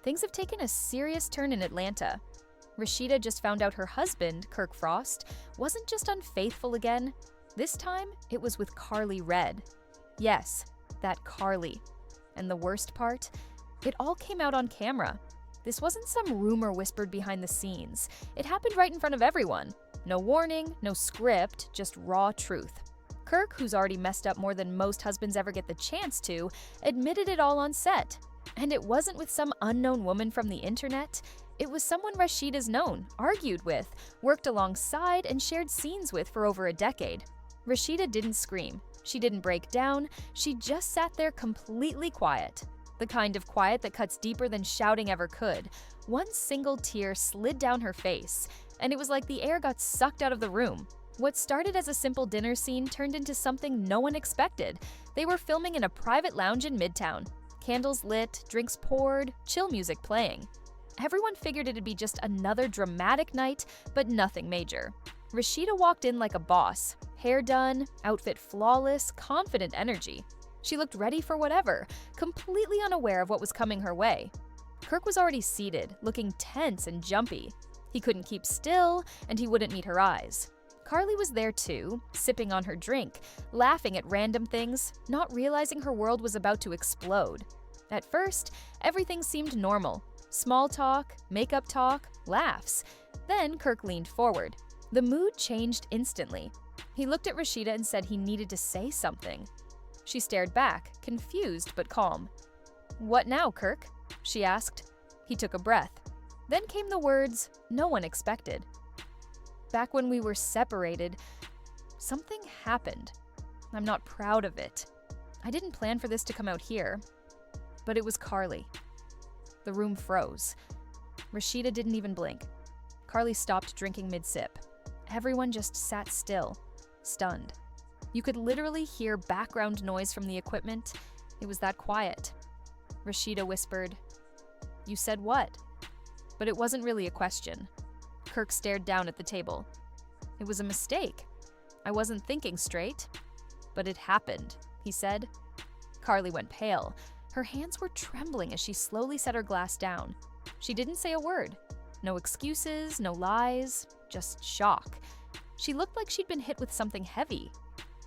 Things have taken a serious turn in Atlanta. Rasheeda just found out her husband, Kirk Frost, wasn't just unfaithful again. This time, it was with Karlie Redd. Yes, that Karlie. And the worst part? It all came out on camera. This wasn't some rumor whispered behind the scenes. It happened right in front of everyone. No warning, no script, just raw truth. Kirk, who's already messed up more than most husbands ever get the chance to, admitted it all on set. And it wasn't with some unknown woman from the internet. It was someone Rasheeda's known, argued with, worked alongside, and shared scenes with for over a decade. Rasheeda didn't scream. She didn't break down. She just sat there completely quiet. The kind of quiet that cuts deeper than shouting ever could. One single tear slid down her face, and it was like the air got sucked out of the room. What started as a simple dinner scene turned into something no one expected. They were filming in a private lounge in Midtown. Candles lit, drinks poured, chill music playing. Everyone figured it'd be just another dramatic night, but nothing major. Rasheeda walked in like a boss. Hair done, outfit flawless, confident energy. She looked ready for whatever, completely unaware of what was coming her way. Kirk was already seated, looking tense and jumpy. He couldn't keep still, and he wouldn't meet her eyes. Karlie was there too, sipping on her drink, laughing at random things, not realizing her world was about to explode. At first, everything seemed normal. Small talk, makeup talk, laughs. Then Kirk leaned forward. The mood changed instantly. He looked at Rasheeda and said he needed to say something. She stared back, confused but calm. "What now, Kirk?" she asked. He took a breath. Then came the words no one expected. "Back when we were separated, something happened. I'm not proud of it. I didn't plan for this to come out here, but it was Karlie." The room froze. Rasheeda didn't even blink. Karlie stopped drinking mid-sip. Everyone just sat still, stunned. You could literally hear background noise from the equipment. It was that quiet. Rasheeda whispered, "You said what?" But it wasn't really a question. Kirk stared down at the table. "It was a mistake. I wasn't thinking straight. But it happened," he said. Karlie went pale. Her hands were trembling as she slowly set her glass down. She didn't say a word. No excuses, no lies, just shock. She looked like she'd been hit with something heavy.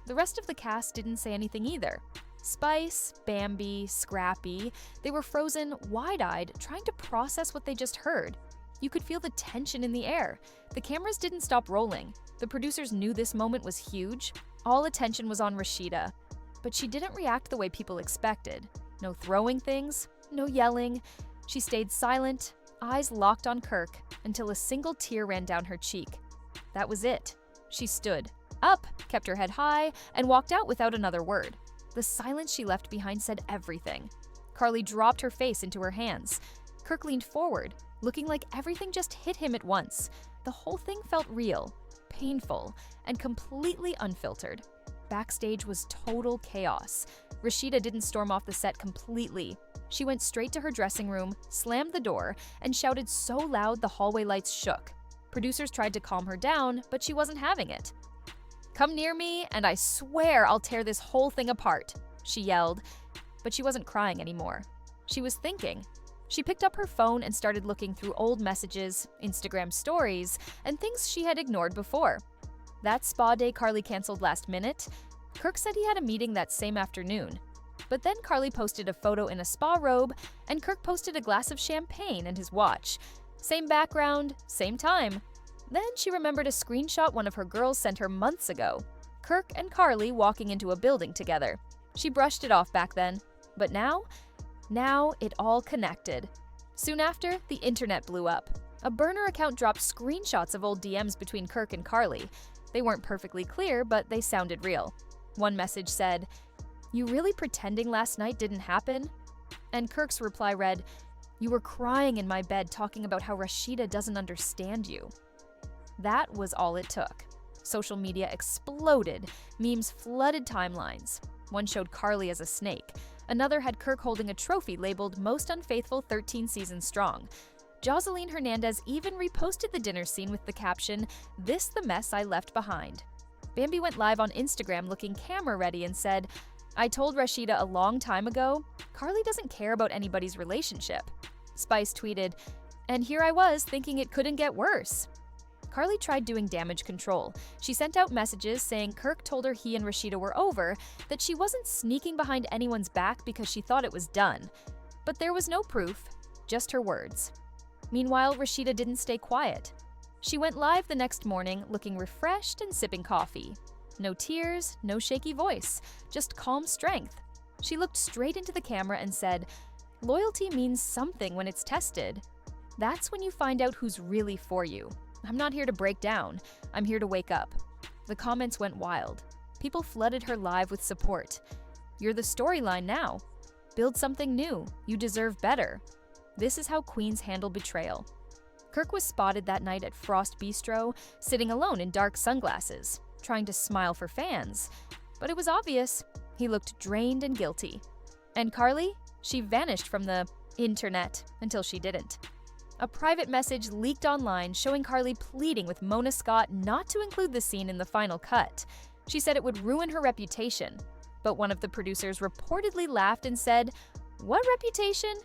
The rest of the cast didn't say anything either. Spice, Bambi, Scrappy, they were frozen, wide-eyed, trying to process what they just heard. You could feel the tension in the air. The cameras didn't stop rolling. The producers knew this moment was huge. All attention was on Rasheeda. But she didn't react the way people expected. No throwing things, no yelling. She stayed silent, eyes locked on Kirk, until a single tear ran down her cheek. That was it. She stood up, kept her head high, and walked out without another word. The silence she left behind said everything. Karlie dropped her face into her hands. Kirk leaned forward, looking like everything just hit him at once. The whole thing felt real, painful, and completely unfiltered. Backstage was total chaos. Rasheeda didn't storm off the set completely. She went straight to her dressing room, slammed the door, and shouted so loud the hallway lights shook. Producers tried to calm her down, but she wasn't having it. "Come near me, and I swear I'll tear this whole thing apart," she yelled. But she wasn't crying anymore. She was thinking. She picked up her phone and started looking through old messages, Instagram stories, and things she had ignored before. That spa day Karlie canceled last minute, Kirk said he had a meeting that same afternoon. But then Karlie posted a photo in a spa robe, and Kirk posted a glass of champagne and his watch. Same background, same time. Then she remembered a screenshot one of her girls sent her months ago. Kirk and Karlie walking into a building together. She brushed it off back then. But now it all connected. Soon after, the internet blew up. A burner account dropped screenshots of old DMs between Kirk and Karlie. They weren't perfectly clear, but they sounded real. One message said, "You really pretending last night didn't happen?" And Kirk's reply read, "You were crying in my bed talking about how Rasheeda doesn't understand you." That was all it took. Social media exploded. Memes flooded timelines. One showed Karlie as a snake. Another had Kirk holding a trophy labeled Most Unfaithful 13 Seasons Strong. Joseline Hernandez even reposted the dinner scene with the caption, "This the mess I left behind." Bambi went live on Instagram looking camera ready and said, "I told Rasheeda a long time ago, Karlie doesn't care about anybody's relationship." Spice tweeted, "And here I was thinking it couldn't get worse." Karlie tried doing damage control. She sent out messages saying Kirk told her he and Rasheeda were over, that she wasn't sneaking behind anyone's back because she thought it was done. But there was no proof, just her words. Meanwhile, Rasheeda didn't stay quiet. She went live the next morning looking refreshed and sipping coffee. No tears, no shaky voice, just calm strength. She looked straight into the camera and said, "Loyalty means something when it's tested. That's when you find out who's really for you. I'm not here to break down. I'm here to wake up." The comments went wild. People flooded her live with support. "You're the storyline now. Build something new. You deserve better." This is how queens handle betrayal. Kirk was spotted that night at Frost Bistro, sitting alone in dark sunglasses, trying to smile for fans. But it was obvious. He looked drained and guilty. And Karlie? She vanished from the internet until she didn't. A private message leaked online showing Karlie pleading with Mona Scott not to include the scene in the final cut. She said it would ruin her reputation. But one of the producers reportedly laughed and said, "What reputation?"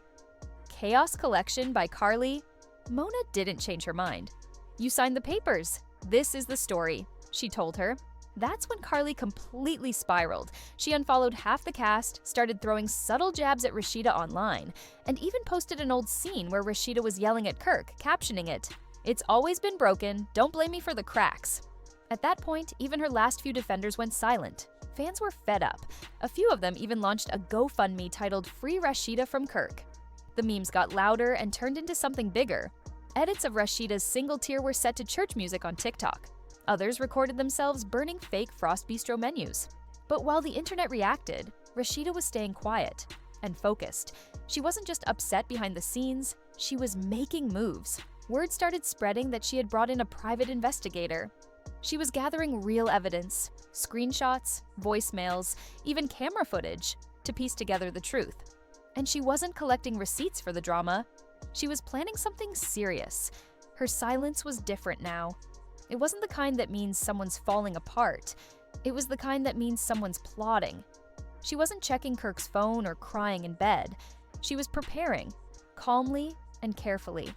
Chaos Collection by Karlie. Mona didn't change her mind. "You signed the papers. This is the story," she told her. That's when Karlie completely spiraled. She unfollowed half the cast, started throwing subtle jabs at Rasheeda online, and even posted an old scene where Rasheeda was yelling at Kirk, captioning it, "It's always been broken, don't blame me for the cracks." At that point, even her last few defenders went silent. Fans were fed up. A few of them even launched a GoFundMe titled "Free Rasheeda from Kirk." The memes got louder and turned into something bigger. Edits of Rasheeda's single tear were set to church music on TikTok. Others recorded themselves burning fake Frost Bistro menus. But while the internet reacted, Rasheeda was staying quiet and focused. She wasn't just upset behind the scenes, she was making moves. Word started spreading that she had brought in a private investigator. She was gathering real evidence, screenshots, voicemails, even camera footage, to piece together the truth. And she wasn't collecting receipts for the drama. She was planning something serious. Her silence was different now. It wasn't the kind that means someone's falling apart. It was the kind that means someone's plotting. She wasn't checking Kirk's phone or crying in bed. She was preparing, calmly and carefully.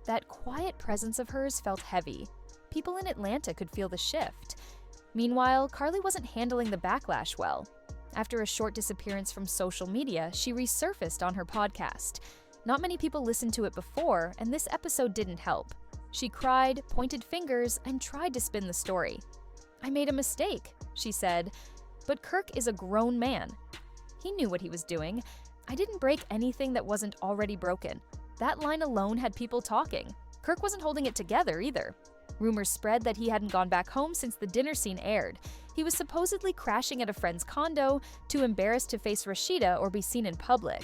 That quiet presence of hers felt heavy. People in Atlanta could feel the shift. Meanwhile, Karlie wasn't handling the backlash well. After a short disappearance from social media, she resurfaced on her podcast. Not many people listened to it before, and this episode didn't help. She cried, pointed fingers, and tried to spin the story. "I made a mistake," she said, "but Kirk is a grown man. He knew what he was doing. I didn't break anything that wasn't already broken." That line alone had people talking. Kirk wasn't holding it together either. Rumors spread that he hadn't gone back home since the dinner scene aired. He was supposedly crashing at a friend's condo, too embarrassed to face Rasheeda or be seen in public.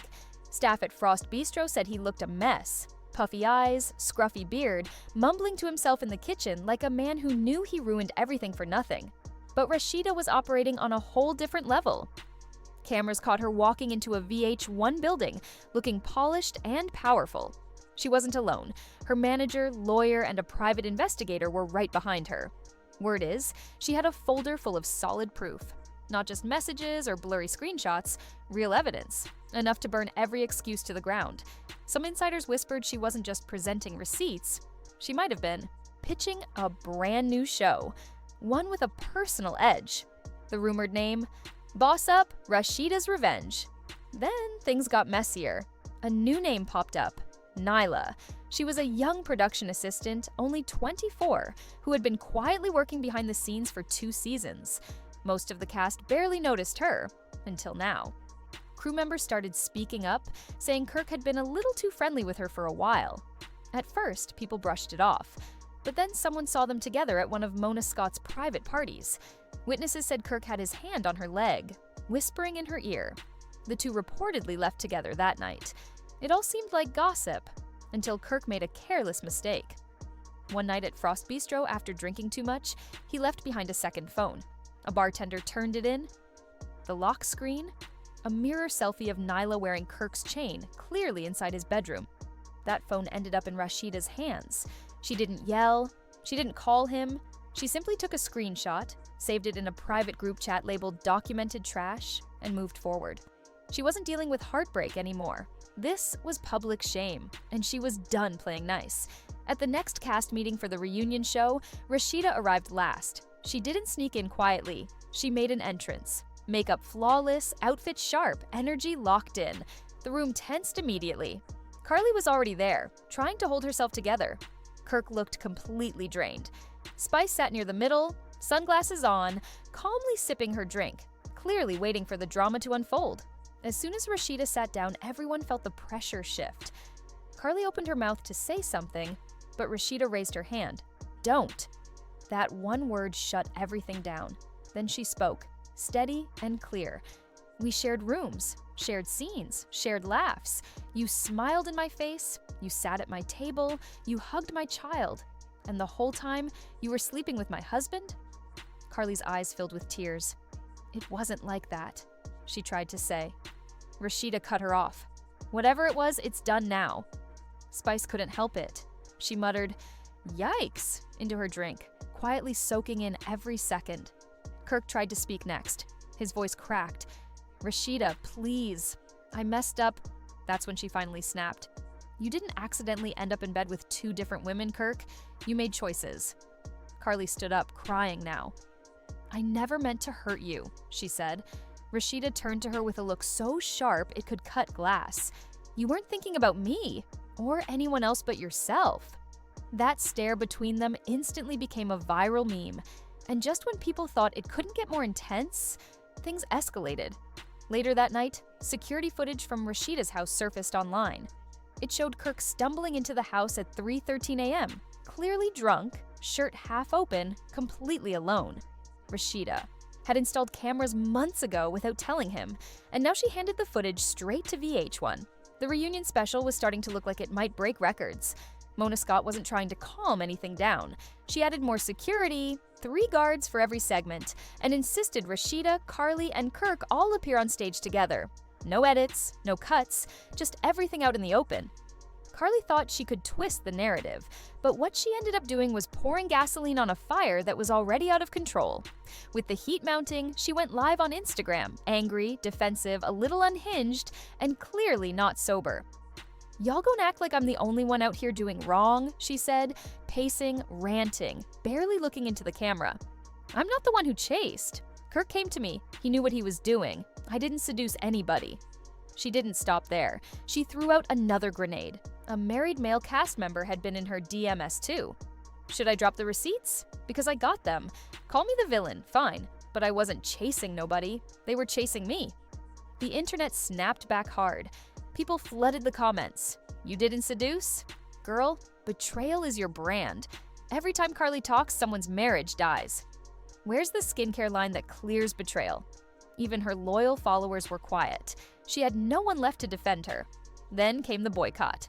Staff at Frost Bistro said he looked a mess. Puffy eyes, scruffy beard, mumbling to himself in the kitchen like a man who knew he ruined everything for nothing. But Rasheeda was operating on a whole different level. Cameras caught her walking into a VH1 building, looking polished and powerful. She wasn't alone. Her manager, lawyer, and a private investigator were right behind her. Word is, she had a folder full of solid proof. Not just messages or blurry screenshots, real evidence. Enough to burn every excuse to the ground. Some insiders whispered she wasn't just presenting receipts. She might have been pitching a brand new show, one with a personal edge. The rumored name? Boss Up, Rasheeda's Revenge. Then things got messier. A new name popped up, Nyla. She was a young production assistant, only 24, who had been quietly working behind the scenes for 2 seasons. Most of the cast barely noticed her, until now. Crew members started speaking up, saying Kirk had been a little too friendly with her for a while. At first, people brushed it off, but then someone saw them together at one of Mona Scott's private parties. Witnesses said Kirk had his hand on her leg, whispering in her ear. The two reportedly left together that night. It all seemed like gossip, until Kirk made a careless mistake. One night at Frost Bistro, after drinking too much, he left behind a second phone. A bartender turned it in. The lock screen? A mirror selfie of Nyla wearing Kirk's chain, clearly inside his bedroom. That phone ended up in Rasheeda's hands. She didn't yell. She didn't call him. She simply took a screenshot, saved it in a private group chat labeled Documented Trash, and moved forward. She wasn't dealing with heartbreak anymore. This was public shame, and she was done playing nice. At the next cast meeting for the reunion show, Rasheeda arrived last. She didn't sneak in quietly. She made an entrance. Makeup flawless, outfit sharp, energy locked in. The room tensed immediately. Karlie was already there, trying to hold herself together. Kirk looked completely drained. Spice sat near the middle, sunglasses on, calmly sipping her drink, clearly waiting for the drama to unfold. As soon as Rasheeda sat down, everyone felt the pressure shift. Karlie opened her mouth to say something, but Rasheeda raised her hand. Don't. That one word shut everything down. Then she spoke, steady and clear. We shared rooms, shared scenes, shared laughs. You smiled in my face, you sat at my table, you hugged my child. And the whole time, you were sleeping with my husband? Karlie's eyes filled with tears. It wasn't like that, she tried to say. Rasheeda cut her off. Whatever it was, it's done now. Spice couldn't help it. She muttered, "Yikes," into her drink, quietly soaking in every second. Kirk tried to speak next. His voice cracked. "Rasheeda, please. I messed up." That's when she finally snapped. "You didn't accidentally end up in bed with 2 different women, Kirk. You made choices." Karlie stood up, crying now. "I never meant to hurt you," she said. Rasheeda turned to her with a look so sharp it could cut glass. "You weren't thinking about me, or anyone else but yourself." That stare between them instantly became a viral meme, and just when people thought it couldn't get more intense, things escalated. Later that night, security footage from Rasheeda's house surfaced online. It showed Kirk stumbling into the house at 3:13 a.m., clearly drunk, shirt half open, completely alone. Rasheeda had installed cameras months ago without telling him, and now she handed the footage straight to VH1. The reunion special was starting to look like it might break records. Mona Scott wasn't trying to calm anything down. She added more security, 3 guards for every segment, and insisted Rasheeda, Karlie, and Kirk all appear on stage together. No edits, no cuts, just everything out in the open. Karlie thought she could twist the narrative, but what she ended up doing was pouring gasoline on a fire that was already out of control. With the heat mounting, she went live on Instagram, angry, defensive, a little unhinged, and clearly not sober. "Y'all gonna act like I'm the only one out here doing wrong," she said, pacing, ranting, barely looking into the camera. "I'm not the one who chased. Kirk came to me. He knew what he was doing. I didn't seduce anybody." She didn't stop there. She threw out another grenade. A married male cast member had been in her DMs too. "Should I drop the receipts? Because I got them. Call me the villain, fine. But I wasn't chasing nobody. They were chasing me." The internet snapped back hard. People flooded the comments. "You didn't seduce? Girl, betrayal is your brand. Every time Karlie talks, someone's marriage dies. Where's the skincare line that clears betrayal?" Even her loyal followers were quiet. She had no one left to defend her. Then came the boycott.